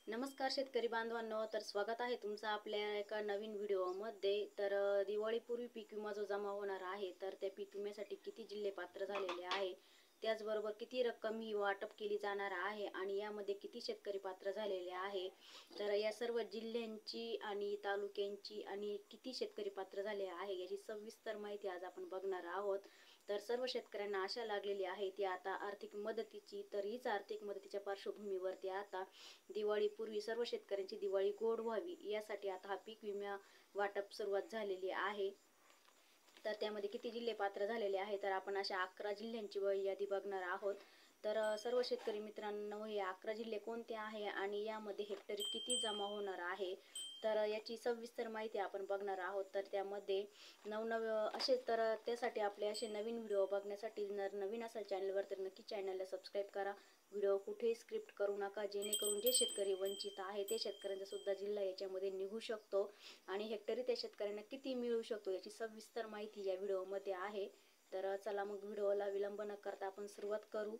नमस्कार शेतकरी बांधवांनो, तर स्वागत आहे तुमचं आपल्या एका नवीन व्हिडिओमध्ये। तर दिवाळीपूर्वी पीक विमा जो जमा होणार आहे, तर त्या पीक विम्यासाठी किती जिल्हे पात्र झालेले आहे, त्याचबरोबर किती रक्कम ही वाटप केली जाणार आहे आणि यामध्ये किती शेतकरी पात्र झालेले आहे, तर या सर्व जिल्ह्यांची आणि तालुक्यांची आणि किती शेतकरी पात्र झाले आहे याची सविस्तर माहिती आज आपण बघणार आहोत। तर सर्व शेतकऱ्यांना आशा लागलेली आहे ती आता आर्थिक मदतीची। तर हीच आर्थिक मदतीच्या पार्श्वभूमीवरती आता दिवाळीपूर्वी सर्व शेतकऱ्यांची दिवाळी गोड व्हावी यासाठी आता हा पीक विमा वाटप सुरुवात झालेली आहे। तर त्यामध्ये किती जिल्हे पात्र झालेले आहे, तर आपण अशा 11 जिल्ह्यांची यादी बघणार आहोत। तर सर्व शेतकरी मित्रांनो, हे 11 जिल्हे कोणते आहे आणि यामध्ये हेक्टरी किती जमा होणार आहे, तर याची सविस्तर माहिती आपण बघणार आहोत। तर त्यामध्ये असे तर त्यासाठी आपले असे नवीन व्हिडिओ बघण्यासाठी जर नवीन असाल चॅनलवर तर नक्की चॅनलला सबस्क्राईब करा। व्हिडिओ कुठेही स्क्रिप्ट करू नका, जेणेकरून जे शेतकरी वंचित आहे ते शेतकऱ्यांचा सुद्धा जिल्हा याच्यामध्ये निघू शकतो आणि हेक्टरी त्या शेतकऱ्यांना किती मिळू शकतो याची सविस्तर माहिती या व्हिडिओमध्ये आहे। तर चला मग व्हिडिओला विलंब न करता आपण सुरुवात करू।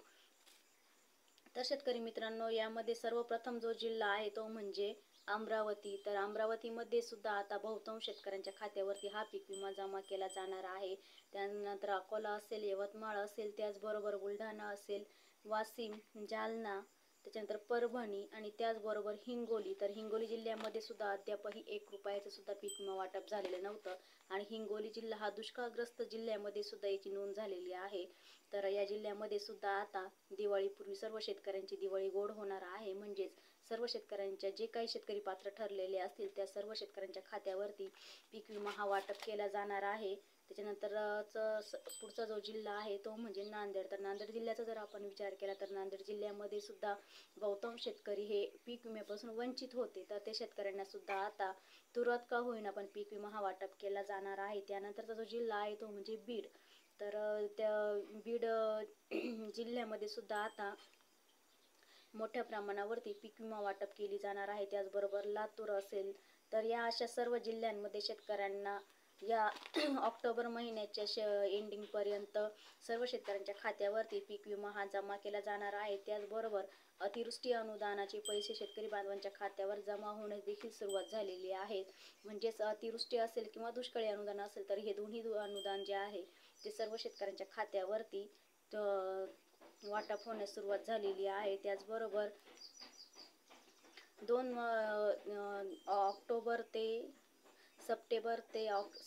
तर शेतकरी मित्रांनो, यामध्ये सर्वप्रथम जो जिल्हा आहे तो म्हणजे अमरावती। तर अमरावतीमध्ये सुद्धा आता बहुतांश शेतकऱ्यांच्या खात्यावरती हा पीक विमा जमा केला जाणार आहे। त्यानंतर अकोला असेल, यवतमाळ असेल, त्याचबरोबर बुलढाणा असेल, वाशिम, जालना, त्याच्यानंतर परभणी आणि त्याचबरोबर हिंगोली। तर हिंगोली जिल्ह्यामध्ये सुद्धा अद्यापही 1 रुपयाचं सुद्धा पीक विमा वाटप झालेलं नव्हतं आणि हिंगोली जिल्हा हा दुष्काळग्रस्त जिल्ह्यामध्ये सुद्धा याची नोंद झालेली आहे। तर या जिल्ह्यामध्ये सुद्धा आता दिवाळीपूर्वी सर्व शेतकऱ्यांची दिवाळी गोड होणार आहे, म्हणजेच सर्व शेतकऱ्यांच्या जे काही शेतकरी पात्र ठरलेले असतील त्या सर्व शेतकऱ्यांच्या खात्यावरती पीक विमा हा वाटप केला जाणार आहे। त्याच्यानंतरच पुढचा जो जिल्हा आहे तो म्हणजे नांदेड। तर नांदेड जिल्ह्याचा जर आपण विचार केला तर नांदेड जिल्ह्यामध्ये सुद्धा बहुतांश शेतकरी हे पीक विम्यापासून वंचित होते, तर ते शेतकऱ्यांना सुद्धा आता तुरळक का होईना पण पीक विमा हा वाटप केला जाणार आहे। त्यानंतरचा जो जिल्हा आहे तो म्हणजे बीड। तर त्या बीड जिल्ह्यामध्ये सुद्धा आता मोठ्या प्रमाणावरती पीक विमा वाटप केली जाणार आहे। त्याचबरोबर लातूर असेल, तर या अशा सर्व जिल्ह्यांमध्ये शेतकऱ्यांना या ऑक्टोबर महिन्याच्या एंडिंगपर्यंत सर्व शेतकऱ्यांच्या खात्यावरती पीक विमा हा जमा केला जाणार आहे। त्याचबरोबर अतिवृष्टी अनुदानाचे पैसे शेतकरी बांधवांच्या खात्यावर जमा होण्यास देखील सुरुवात झालेली आहे। म्हणजेच अतिवृष्टी असेल किंवा दुष्काळी अनुदान असेल तर हे दोन्ही अनुदान जे आहे ते सर्व शेतकऱ्यांच्या खात्यावरती वाटप होण्यास सुरुवात झालेली आहे। त्याचबरोबर ऑक्टोबर ते ऑगस्ट,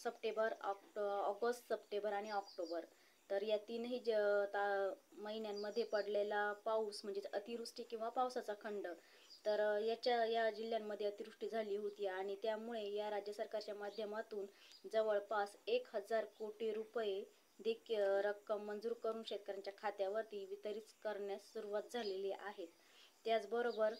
सप्टेंबर आणि ऑक्टोबर, तर या तीनही महिन्यांमध्ये पडलेला पाऊस म्हणजेच अतिवृष्टी किंवा पावसाचा खंड, तर या जिल्ह्यांमध्ये अतिवृष्टी झाली होती आणि त्यामुळे या राज्य सरकारच्या माध्यमातून जवळपास 1000 कोटी रुपये रक्कम मंजूर करून शेतकऱ्यांच्या खात्यावरती वितरित करण्यास सुरुवात झालेली आहे। त्याचबरोबर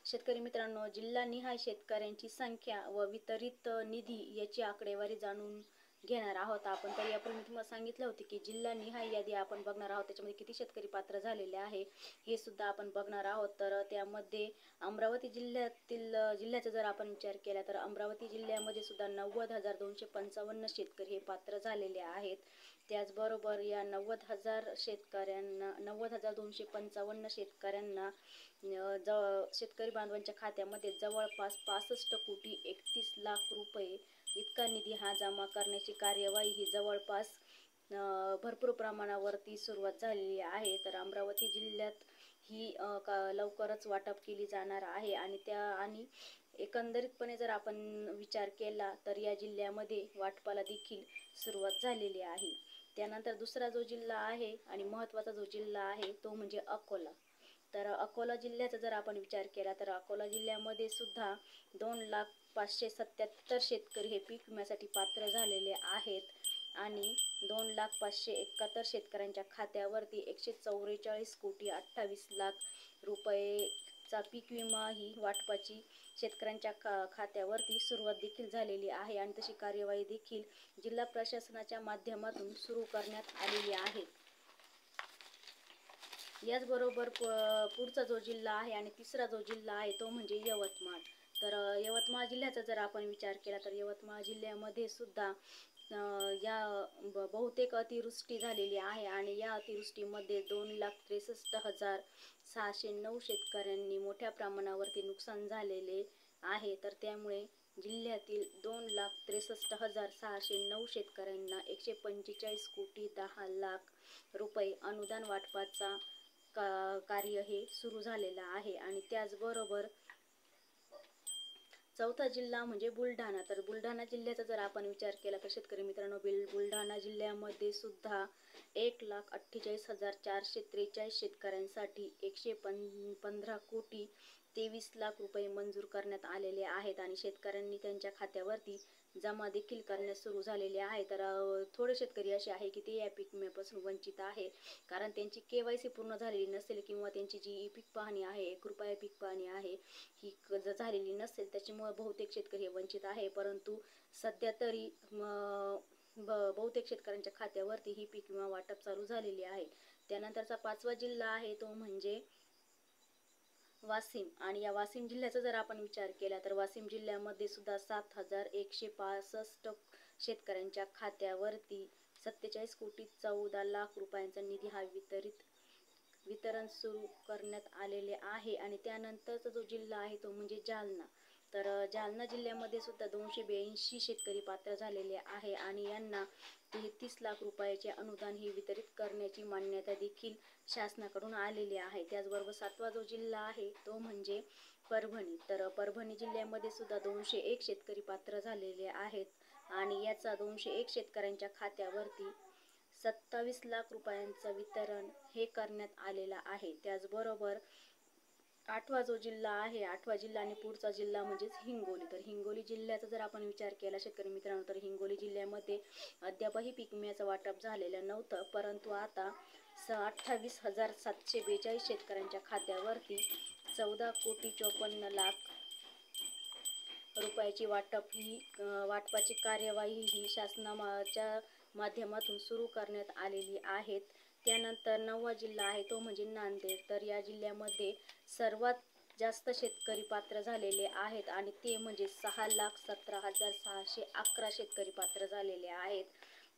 शेतकरी मित्रांनो, जिल्हानिहाय शेतकऱ्यांची संख्या व वितरित निधी याची आकडेवारी जाणून घेणार आहोत आपण। तर यापूर्वी मी तुम्हाला सांगितलं होते की जिल्हानिहाय यादी आपण बघणार आहोत, त्याच्यामध्ये किती शेतकरी पात्र झालेले आहे हे सुद्धा आपण बघणार आहोत। तर त्यामध्ये अमरावती जिल्ह्याचा जर आपण विचार केला तर अमरावती जिल्ह्यामध्ये सुद्धा 90,255 शेतकरी हे पात्र झालेले आहेत। त्याचबरोबर या 90,255 शेतकऱ्यांना शेतकरी बांधवांच्या खात्यामध्ये जवळपास 65 कोटी 31 लाख रुपये इतका निधी हा जमा करण्याची कार्यवाही ही जवळपास भरपूर प्रमाणावरती सुरुवात झालेली आहे। तर अमरावती जिल्ह्यात ही लवकरच वाटप केली जाणार आहे आणि एकंदरीतपणे जर आपण विचार केला तर या जिल्ह्यामध्ये वाटपाला देखील सुरुवात झालेली आहे। त्यानंतर दुसरा जो जिल्हा आहे आणि महत्त्वाचा जो जिल्हा आहे तो म्हणजे अकोला। तर अकोला जिल्ह्याचा जर आपण विचार केला तर अकोला जिल्ह्यामध्ये सुद्धा 2,577 शेतकरी हे पीक विम्यासाठी पात्र झालेले आहेत आणि 2,571 शेतकऱ्यांच्या खात्यावरती 144 कोटी 28 लाख रुपयेचा पीक विमा ही वाटपाची शेतकऱ्यांच्या खात्यावरती सुरुवात देखील झालेली आहे आणि तशी कार्यवाही देखील जिल्हा प्रशासनाच्या माध्यमातून सुरू करण्यात आलेली आहे। याचबरोबर पुढचा जो जिल्हा आहे आणि तिसरा जो जिल्हा आहे तो म्हणजे यवतमाळ। तर यवतमाळ जिल्ह्याचा जर आपण विचार केला तर यवतमाळ जिल्ह्यामध्ये सुद्धा या बहुतेक अतिवृष्टी झालेली आहे आणि या अतिवृष्टीमध्ये 2,63,609 शेतकऱ्यांनी मोठ्या प्रमाणावरती नुकसान झालेले आहे. तर त्यामुळे जिल्ह्यातील 2,63,609 शेतकऱ्यांना 145 कोटी 10 लाख रुपये अनुदान वाटपाचा कार्य हे सुरू झालेलं आहे. आणि त्याचबरोबर चौथा जिल्हा म्हणजे बुलढाणा. तर बुलढाणा जिल्ह्याचा जर आपण विचार केला तर शेतकरी मित्रांनो, बुलढाणा जिल्ह्यामध्ये सुद्धा 1,48,443 शेतकऱ्यांसाठी 115 कोटी 23 लाख रुपये मंजूर करण्यात आलेले आहेत आणि शेतकऱ्यांनी त्यांच्या खात्यावरती जमा देखील करण्यास सुरू झालेले आहे. तर थोडे शेतकरी असे आहे की ते या पीक विम्यापासून वंचित आहे, कारण त्यांची KYC पूर्ण झालेली नसेल किंवा त्यांची जी ई पीक पाहणी आहे, 1 रुपया पीक पाहणी आहे, ही झालेली नसेल. त्याच्यामुळे बहुतेक शेतकरी हे वंचित आहे. परंतु सध्या तरी बहुतेक शेतकऱ्यांच्या खात्यावरती ही पीक विमा वाटप चालू झालेली आहे. त्यानंतरचा 5वा जिल्हा आहे तो म्हणजे वाशिम. आणि या वाशिम जिल्ह्याचा जर आपण विचार केला तर वाशिम जिल्ह्यामध्ये सुद्धा 7,165 शेतकऱ्यांच्या खात्यावरती 47 कोटी 14 लाख रुपयांचा निधी हा वितरण सुरू करण्यात आलेले आहे. आणि त्यानंतरचा जो जिल्हा आहे तो म्हणजे जालना. तर जालना जिल्ह्यामध्ये सुद्धा 282 शेतकरी पात्र झालेले आहे आणि यांना 33 लाख रुपयाचे अनुदान हे वितरित करण्याची मान्यता देखील शासनाकडून आलेली आहे. त्याचबरोबर 7वा जो जिल्हा आहे तो म्हणजे परभणी. तर परभणी जिल्ह्यामध्ये सुद्धा 201 शेतकरी पात्र झालेले आहेत आणि याचा 201 शेतकऱ्यांच्या खात्यावरती 27 लाख रुपयांचं वितरण हे करण्यात आलेलं आहे. त्याचबरोबर 8वा जो जिल्हा आहे, 8वा जिल्हा आणि पुढचा जिल्हा म्हणजेच हिंगोली. तर हिंगोली जिल्ह्याचा जर आपण विचार केला शेतकरी मित्रांनो तर हिंगोली जिल्ह्यामध्ये अद्यापही पीक विम्याचं वाटप झालेलं नव्हतं, परंतु आता 28,742 शेतकऱ्यांच्या खात्यावरती 14 कोटी 54 लाख रुपयाची वाटपाची कार्यवाही ही शासनाच्या माध्यमातून सुरू करण्यात आलेली आहे. त्यानंतर 9वा जिल्हा आहे तो म्हणजे नांदेड. तर या जिल्ह्यामध्ये सर्वात जास्त शेतकरी पात्र झालेले आहेत आणि ते म्हणजे 6,17,611 शेतकरी पात्र झालेले आहेत.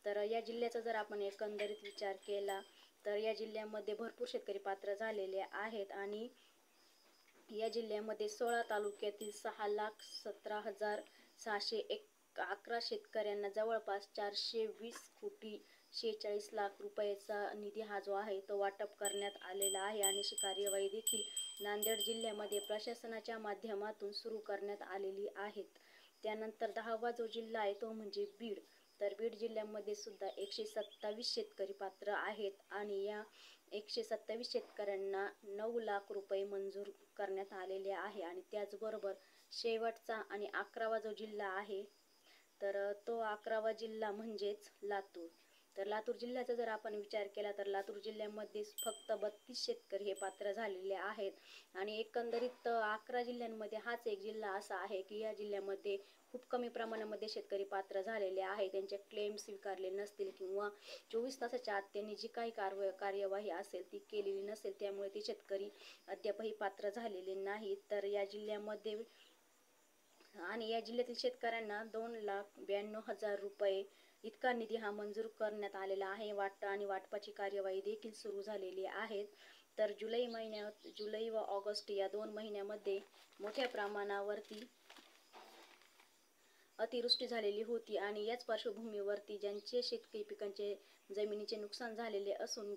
तर या जिल्ह्याचा जर आपण एकंदरीत विचार केला तर या जिल्ह्यामध्ये भरपूर शेतकरी पात्र झालेले आहेत आणि या जिल्ह्यामध्ये 16 तालुक्यातील 6,17,611 शेतकऱ्यांना जवळपास 420 कोटी 46 लाख रुपयाचा निधी हा जो आहे तो वाटप करण्यात आलेला आहे. आणि अशी कार्यवाही देखील नांदेड जिल्ह्यामध्ये प्रशासनाच्या माध्यमातून सुरू करण्यात आलेली आहेत. त्यानंतर 10वा जो जिल्हा आहे तो म्हणजे बीड. तर बीड जिल्ह्यामध्ये सुद्धा 127 शेतकरी पात्र आहेत आणि या 127 शेतकऱ्यांना 9 लाख रुपये मंजूर करण्यात आलेले आहे. आणि त्याचबरोबर शेवटचा आणि 11वा जो जिल्हा आहे तर तो 11वा जिल्हा म्हणजेच लातूर. तर लातूर जिल्ह्याचा जर आपण विचार केला तर लातूर जिल्ह्यामध्ये फक्त 32 शेतकरी हे पात्र झालेले आहेत आणि एकंदरीत 11 जिल्ह्यांमध्ये हाच एक जिल्हा असा आहे की या जिल्ह्यामध्ये खूप कमी प्रमाणामध्ये शेतकरी पात्र झालेले आहे. त्यांचे क्लेम स्वीकारले नसतील किंवा 24 तासाच्या आत त्यांनी जी काही कार्यवाही असेल ती केलेली नसेल, त्यामुळे ते शेतकरी अद्यापही पात्र झालेले नाहीत. तर या जिल्ह्यामध्ये आणि या जिल्ह्यातील शेतकऱ्यांना 2,92,000 रुपये इतका निधी हा मंजूर करण्यात आलेला आहे. आणि वाटपाची कार्यवाही देखील सुरू झालेली आहे. तर जुलै व ऑगस्ट या 2 महिन्यामध्ये मोठ्या प्रमाणावरती अतिवृष्टी झालेली होती आणि याच पार्श्वभूमीवरती ज्यांचे शेतकरी पिकांचे जमिनीचे नुकसान झालेले असून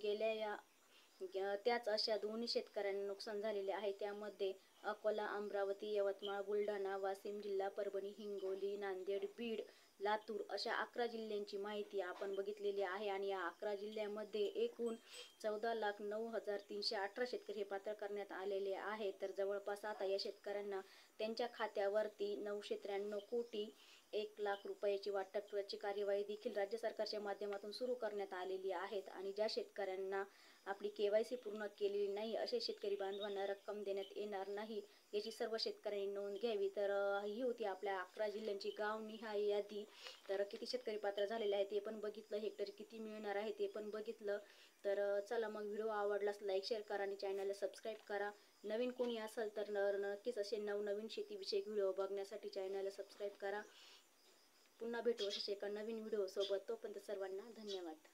त्याच अशा दोन्ही शेतकऱ्यांना नुकसान झालेले आहे. त्यामध्ये अकोला, अमरावती, यवतमाळ, बुलढाणा, वाशिम जिल्हा, परभणी, हिंगोली, नांदेड, बीड, लातूर अशा 11 जिल्ह्यांची माहिती आपण बघितलेली आहे. आणि या 11 जिल्ह्यामध्ये एकूण 14,09,318 शेतकरी हे पात्र करण्यात आलेले आहेत. तर जवळपास आता या शेतकऱ्यांना त्यांच्या खात्यावरती 993 कोटी 1 लाख रुपयाची वाटपाची कार्यवाही देखील राज्य सरकारच्या माध्यमातून सुरू करण्यात आलेली आहेत. आणि ज्या शेतकऱ्यांना आपली KYC पूर्ण केलेली नाही असे शेतकरी बांधवांना रक्कम देण्यात येणार नाही याची सर्व शेतकऱ्यांनी नोंद घ्यावी. तर ही होती आपल्या 11 जिल्ह्यांची गावनिहाय यादी. तर किती शेतकरी पात्र झालेले आहे ते पण बघितलं, हेक्टरी किती मिळणार आहे ते पण बघितलं. तर चला मग व्हिडिओ आवडलास लाईक शेअर करा आणि चॅनलला सबस्क्राईब करा. नवीन कोणी असेल तर नक्कीच असे नवनवीन शेतीविषयक व्हिडिओ बघण्यासाठी चॅनलला सबस्क्राईब करा. पुन्हा भेटू अशाच एका नवीन व्हिडिओ सोबत. तोपर्यंत सर्वांना धन्यवाद.